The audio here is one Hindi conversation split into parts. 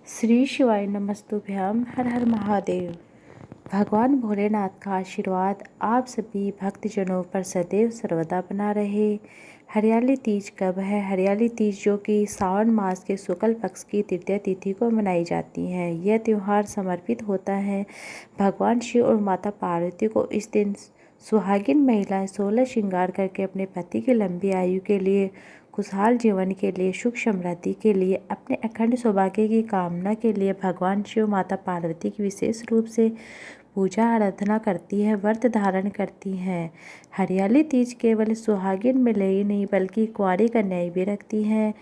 श्री शिवाय नमस्तुभ्याम। हर हर महादेव। भगवान भोलेनाथ का आशीर्वाद आप सभी भक्तजनों पर सदैव सर्वदा बना रहे। हरियाली तीज कब है? हरियाली तीज जो कि सावन मास के शुक्ल पक्ष की तृतीया तिथि को मनाई जाती है। यह त्यौहार समर्पित होता है भगवान शिव और माता पार्वती को। इस दिन सुहागिन महिलाएं 16 श्रृंगार करके अपने पति की लंबी आयु के लिए, खुशहाल जीवन के लिए, सुख समृद्धि के लिए, अपने अखंड सौभाग्य की कामना के लिए भगवान शिव माता पार्वती की विशेष रूप से पूजा आराधना करती है, व्रत धारण करती हैं। हरियाली तीज केवल सुहागिन में ही नहीं बल्कि कुंवारी कन्याएं भी रखती हैं।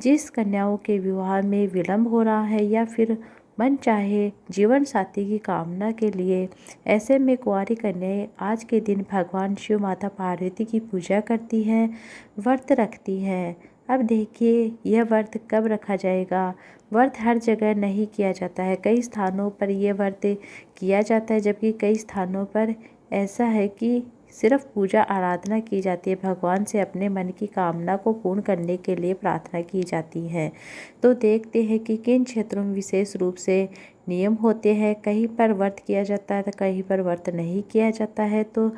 जिस कन्याओं के विवाह में विलंब हो रहा है या फिर मन चाहे जीवन साथी की कामना के लिए, ऐसे में कुंवारी कन्याएं आज के दिन भगवान शिव माता पार्वती की पूजा करती हैं, व्रत रखती हैं। अब देखिए यह व्रत कब रखा जाएगा। व्रत हर जगह नहीं किया जाता है। कई स्थानों पर यह व्रत किया जाता है जबकि कई स्थानों पर ऐसा है कि सिर्फ पूजा आराधना की जाती है। भगवान से अपने मन की कामना को पूर्ण करने के लिए प्रार्थना की जाती है। तो देखते हैं कि किन क्षेत्रों में विशेष रूप से नियम होते हैं। कहीं पर व्रत किया जाता है तो कहीं पर व्रत नहीं किया जाता है। तो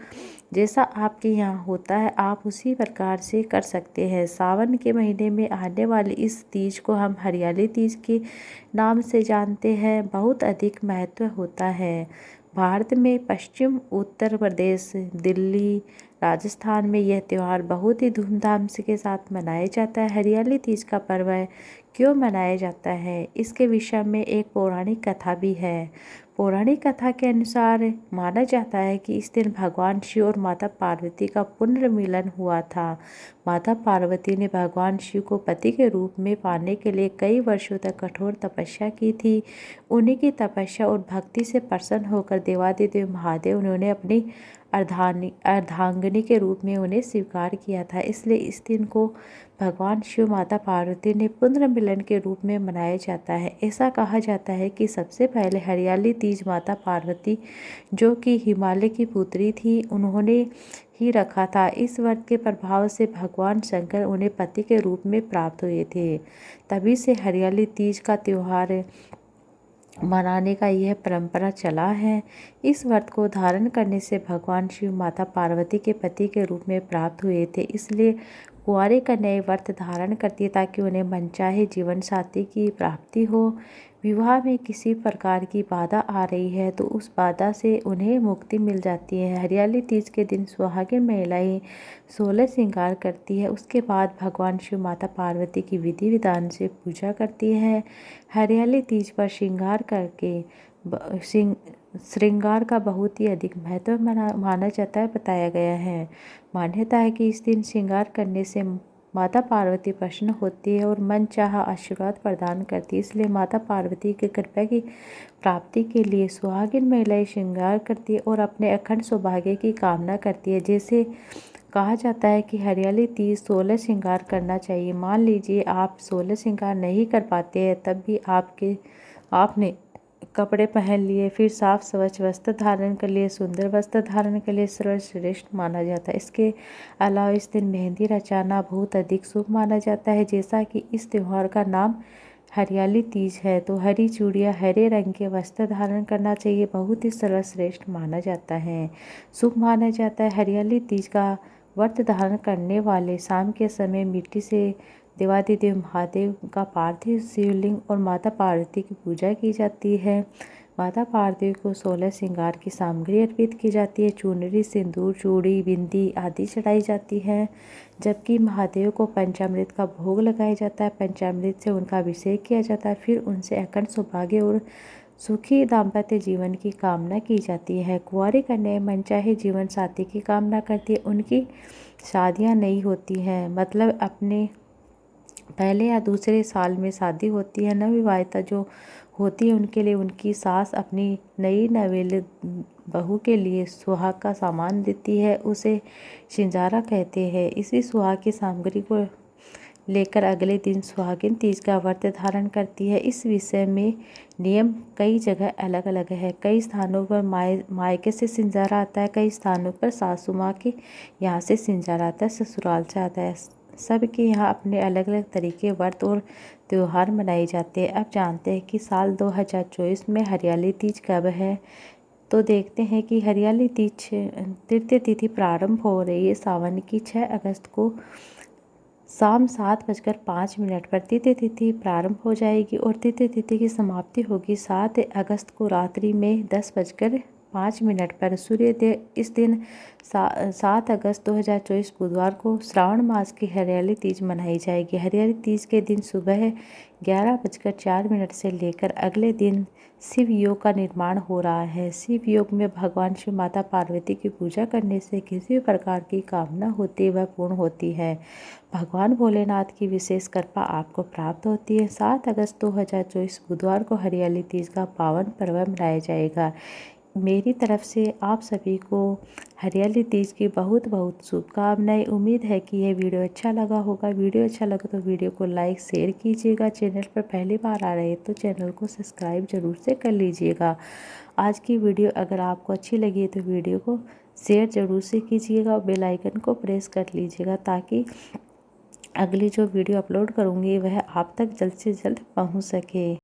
जैसा आपके यहाँ होता है आप उसी प्रकार से कर सकते हैं। सावन के महीने में आने वाली इस तीज को हम हरियाली तीज के नाम से जानते हैं। बहुत अधिक महत्व होता है। भारत में पश्चिम उत्तर प्रदेश, दिल्ली, राजस्थान में यह त्यौहार बहुत ही धूमधाम से के साथ मनाया जाता है। हरियाली तीज का पर्व क्यों मनाया जाता है, इसके विषय में एक पौराणिक कथा भी है। पौराणिक कथा के अनुसार माना जाता है कि इस दिन भगवान शिव और माता पार्वती का पुनर्मिलन हुआ था। माता पार्वती ने भगवान शिव को पति के रूप में पाने के लिए कई वर्षों तक कठोर तपस्या की थी। उन्हीं की तपस्या और भक्ति से प्रसन्न होकर देवादिदेव महादेव उन्होंने अपनी अर्धांगिनी के रूप में उन्हें स्वीकार किया था। इसलिए इस दिन को भगवान शिव माता पार्वती ने पुनर्मिलन के रूप में मनाया जाता है। ऐसा कहा जाता है कि सबसे पहले हरियाली तीज माता पार्वती जो कि हिमालय की पुत्री थी उन्होंने ही रखा था। इस व्रत के प्रभाव से भगवान शंकर उन्हें पति के रूप में प्राप्त हुए थे। तभी से हरियाली तीज का त्यौहार मनाने का यह परंपरा चला है। इस व्रत को धारण करने से भगवान शिव माता पार्वती के पति के रूप में प्राप्त हुए थे। इसलिए कुंवारी कन्याएं व्रत धारण करती है ताकि उन्हें मनचाहे जीवन साथी की प्राप्ति हो। विवाह में किसी प्रकार की बाधा आ रही है तो उस बाधा से उन्हें मुक्ति मिल जाती है। हरियाली तीज के दिन सुहागिन महिलाएं 16 श्रृंगार करती है। उसके बाद भगवान शिव माता पार्वती की विधि विधान से पूजा करती है। हरियाली तीज पर श्रृंगार करके श्रृंगार का बहुत ही अधिक महत्व माना जाता है, बताया गया है। मान्यता है कि इस दिन श्रृंगार करने से माता पार्वती प्रसन्न होती है और मन चाहा आशीर्वाद प्रदान करती है। इसलिए माता पार्वती की कृपा की प्राप्ति के लिए सुहागिन महिलाएं श्रृंगार करती है और अपने अखंड सौभाग्य की कामना करती है। जैसे कहा जाता है कि हरियाली तीज 16 श्रृंगार करना चाहिए। मान लीजिए आप 16 श्रृंगार नहीं कर पाते हैं तब भी आपने कपड़े पहन लिए, फिर साफ स्वच्छ वस्त्र धारण कर लिए, सुंदर वस्त्र धारण कर लिए, सर्वश्रेष्ठ माना जाता है। इसके अलावा इस दिन मेहंदी रचाना बहुत अधिक शुभ माना जाता है। जैसा कि इस त्यौहार का नाम हरियाली तीज है तो हरी चूड़ियाँ, हरे रंग के वस्त्र धारण करना चाहिए, बहुत ही सर्वश्रेष्ठ माना जाता है, शुभ माना जाता है। हरियाली तीज का व्रत धारण करने वाले शाम के समय मिट्टी से देवादिदेव महादेव का पार्थिव शिवलिंग और माता पार्वती की पूजा की जाती है। माता पार्वती को 16 श्रृंगार की सामग्री अर्पित की जाती है। चुनरी, सिंदूर, चूड़ी, बिंदी आदि चढ़ाई जाती है। जबकि महादेव को पंचामृत का भोग लगाया जाता है। पंचामृत से उनका अभिषेक किया जाता है। फिर उनसे अखंड सौभाग्य और सुखी दाम्पत्य जीवन की कामना की जाती है। कुंवारी कन्याएं मनचाहे जीवन साथी की कामना करती है। उनकी शादियां नहीं होती हैं, मतलब अपने पहले या दूसरे साल में शादी होती है। नवविवाहिता जो होती है उनके लिए उनकी सास अपनी नई नवेली बहू के लिए सुहाग का सामान देती है, उसे सिंजारा कहते हैं। इसी सुहाग की सामग्री को लेकर अगले दिन सुहागिन तीज का व्रत धारण करती है। इस विषय में नियम कई जगह अलग अलग है। कई स्थानों पर मायके से सिंजारा आता है, कई स्थानों पर सासू माँ के यहाँ से सिंजारा आता है, ससुराल से आता है। सबके यहाँ अपने अलग अलग तरीके व्रत और त्यौहार मनाए जाते हैं। अब जानते हैं कि साल 2024 में हरियाली तीज कब है। तो देखते हैं कि हरियाली तीज तृतीय तिथि प्रारंभ हो रही है सावन की 6 अगस्त को शाम 7:05 पर तृतीय तिथि प्रारंभ हो जाएगी और तृतीय तिथि की समाप्ति होगी 7 अगस्त को रात्रि में 10:05 पर सूर्योदय। इस दिन 7 अगस्त 2024 बुधवार को श्रावण मास की हरियाली तीज मनाई जाएगी। हरियाली तीज के दिन सुबह 11:04 से लेकर अगले दिन शिव योग का निर्माण हो रहा है। शिव योग में भगवान शिव माता पार्वती की पूजा करने से किसी भी प्रकार की कामना होती है वह पूर्ण होती है। भगवान भोलेनाथ की विशेष कृपा आपको प्राप्त होती है। 7 अगस्त 2024 बुधवार को हरियाली तीज का पावन पर्व मनाया जाएगा। मेरी तरफ से आप सभी को हरियाली तीज की बहुत बहुत शुभकामनाएं। उम्मीद है कि यह वीडियो अच्छा लगा होगा। वीडियो अच्छा लगा तो वीडियो को लाइक शेयर कीजिएगा। चैनल पर पहली बार आ रहे तो चैनल को सब्सक्राइब जरूर से कर लीजिएगा। आज की वीडियो अगर आपको अच्छी लगी तो वीडियो को शेयर जरूर से कीजिएगा और बेल आइकन को प्रेस कर लीजिएगा ताकि अगली जो वीडियो अपलोड करूँगी वह आप तक जल्द से जल्द पहुँच सके।